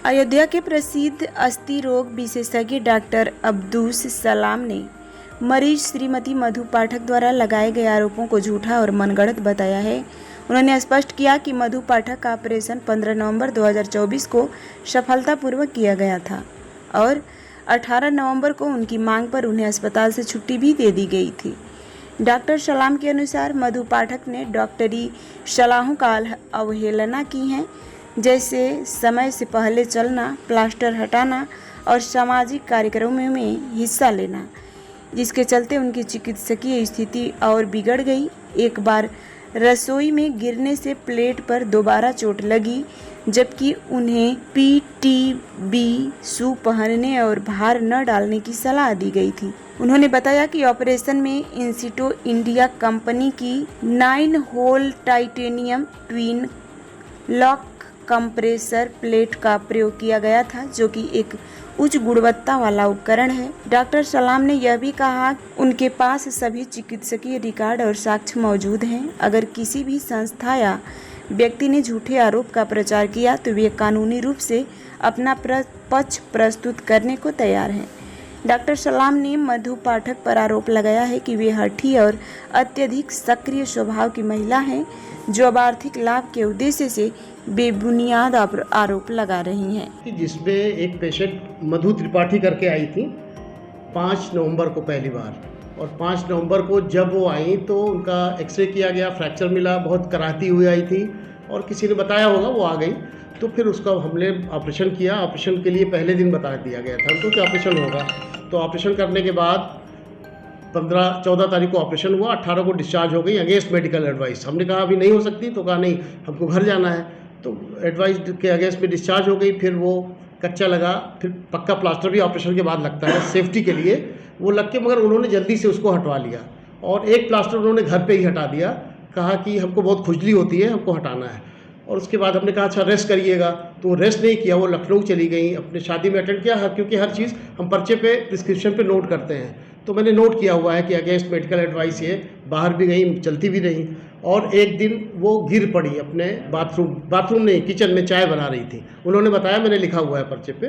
अयोध्या के प्रसिद्ध अस्थि रोग विशेषज्ञ डॉक्टर अब्दुस सलाम ने मरीज श्रीमती मधु पाठक द्वारा लगाए गए आरोपों को झूठा और मनगढ़ंत बताया है। उन्होंने स्पष्ट किया कि मधु पाठक का ऑपरेशन 15 नवंबर 2024 को सफलतापूर्वक किया गया था और 18 नवंबर को उनकी मांग पर उन्हें अस्पताल से छुट्टी भी दे दी गई थी। डॉक्टर सलाम के अनुसार मधु पाठक ने डॉक्टरी सलाहों का अवहेलना की है, जैसे समय से पहले चलना, प्लास्टर हटाना और सामाजिक कार्यक्रमों में हिस्सा लेना, जिसके चलते उनकी चिकित्सकीय स्थिति और बिगड़ गई। एक बार रसोई में गिरने से प्लेट पर दोबारा चोट लगी, जबकि उन्हें पीटीबी शू पहनने और भार न डालने की सलाह दी गई थी। उन्होंने बताया कि ऑपरेशन में इंसिटो इंडिया कंपनी की 9 hole titanium twin lock compressor plate का प्रयोग किया गया था, जो कि एक उच्च गुणवत्ता वाला उपकरण है। डॉक्टर सलाम ने यह भी कहा उनके पास सभी चिकित्सकीय रिकॉर्ड और साक्ष्य मौजूद हैं। अगर किसी भी संस्था या व्यक्ति ने झूठे आरोप का प्रचार किया तो वे कानूनी रूप से अपना पक्ष प्रस्तुत करने को तैयार हैं। डॉक्टर सलाम ने मधु पाठक पर आरोप लगाया है कि वे हठी और अत्यधिक सक्रिय स्वभाव की महिला हैं, जो अब आर्थिक लाभ के उद्देश्य से बेबुनियाद आरोप लगा रही हैं। जिसमें एक पेशेंट मधु त्रिपाठी करके आई थी 5 नवंबर को पहली बार, और 5 नवंबर को जब वो आई तो उनका एक्सरे किया गया, फ्रैक्चर मिला, बहुत कराहती हुई आई थी और किसी ने बताया होगा, वो आ गई। तो फिर उसका हमने ऑपरेशन किया। ऑपरेशन के लिए पहले दिन बता दिया गया था उनको कि ऑपरेशन होगा। तो ऑपरेशन करने के बाद 14 तारीख को ऑपरेशन हुआ, 18 को डिस्चार्ज हो गई अगेंस्ट मेडिकल एडवाइस। हमने कहा अभी नहीं हो सकती, तो कहा नहीं, हमको घर जाना है। तो एडवाइस के अगेंस्ट में डिस्चार्ज हो गई। फिर वो कच्चा लगा, फिर पक्का प्लास्टर भी ऑपरेशन के बाद लगता है सेफ्टी के लिए, वो लग के, मगर उन्होंने जल्दी से उसको हटवा लिया और एक प्लास्टर उन्होंने घर पे ही हटा दिया। कहा कि हमको बहुत खुजली होती है, हमको हटाना है। और उसके बाद हमने कहा अच्छा रेस्ट करिएगा, तो वो रेस्ट नहीं किया, वो लखनऊ चली गई, अपने शादी में अटेंड किया, क्योंकि हर चीज़ हम पर्चे पे प्रिस्क्रिप्शन पे नोट करते हैं। तो मैंने नोट किया हुआ है कि अगेंस्ट मेडिकल एडवाइस ये बाहर भी गई, चलती भी नहीं। और एक दिन वो गिर पड़ी अपने बाथरूम नहीं, किचन में चाय बना रही थी। उन्होंने बताया, मैंने लिखा हुआ है पर्चे पे।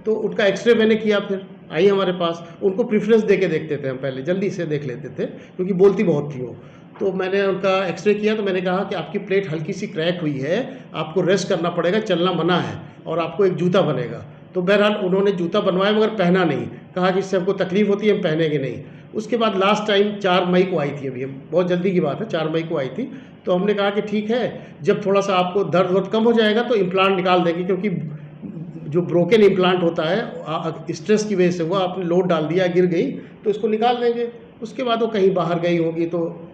तो उनका एक्सरे मैंने किया, फिर आई हमारे पास। उनको प्रेफरेंस दे के देखते थे हम, पहले जल्दी से देख लेते थे क्योंकि बोलती बहुत थी वो। तो मैंने उनका एक्सरे किया तो मैंने कहा कि आपकी प्लेट हल्की सी क्रैक हुई है, आपको रेस्ट करना पड़ेगा, चलना मना है, और आपको एक जूता बनेगा। तो बहरहाल उन्होंने जूता बनवाया, मगर पहना नहीं। कहा कि इससे हमको तकलीफ होती है, हम पहनेंगे नहीं। उसके बाद लास्ट टाइम 4 मई को आई थी, अभी बहुत जल्दी की बात है, 4 मई को आई थी। तो हमने कहा कि ठीक है, जब थोड़ा सा आपको दर्द वर्द कम हो जाएगा तो इम्प्लांट निकाल देंगे, क्योंकि जो ब्रोकन इम्प्लांट होता है स्ट्रेस की वजह से हुआ, आपने लोड डाल दिया, गिर गई, तो इसको निकाल देंगे। उसके बाद वो कहीं बाहर गई होगी तो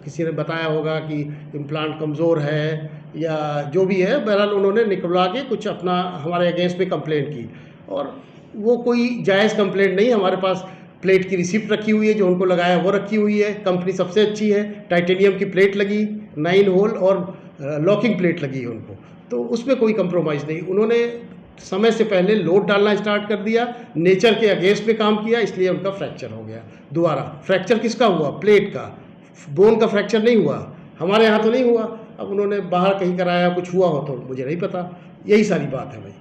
किसी ने बताया होगा कि इम्प्लांट कमज़ोर है या जो भी है। बहरहाल उन्होंने निकलवा के कुछ अपना हमारे अगेंस्ट में कंप्लेंट की, और वो कोई जायज़ कंप्लेंट नहीं। हमारे पास प्लेट की रिसिप्ट रखी हुई है, जो उनको लगाया वो रखी हुई है। कंपनी सबसे अच्छी है, टाइटेनियम की प्लेट लगी, 9 होल और लॉकिंग प्लेट लगी है उनको, तो उसमें कोई कंप्रोमाइज़ नहीं। उन्होंने समय से पहले लोड डालना स्टार्ट कर दिया, नेचर के अगेंस्ट में काम किया, इसलिए उनका फ्रैक्चर हो गया दोबारा। फ्रैक्चर किसका हुआ? प्लेट का, बोन का फ्रैक्चर नहीं हुआ। हमारे यहाँ तो नहीं हुआ। अब उन्होंने बाहर कहीं कराया, कुछ हुआ हो तो मुझे नहीं पता। यही सारी बात है भाई।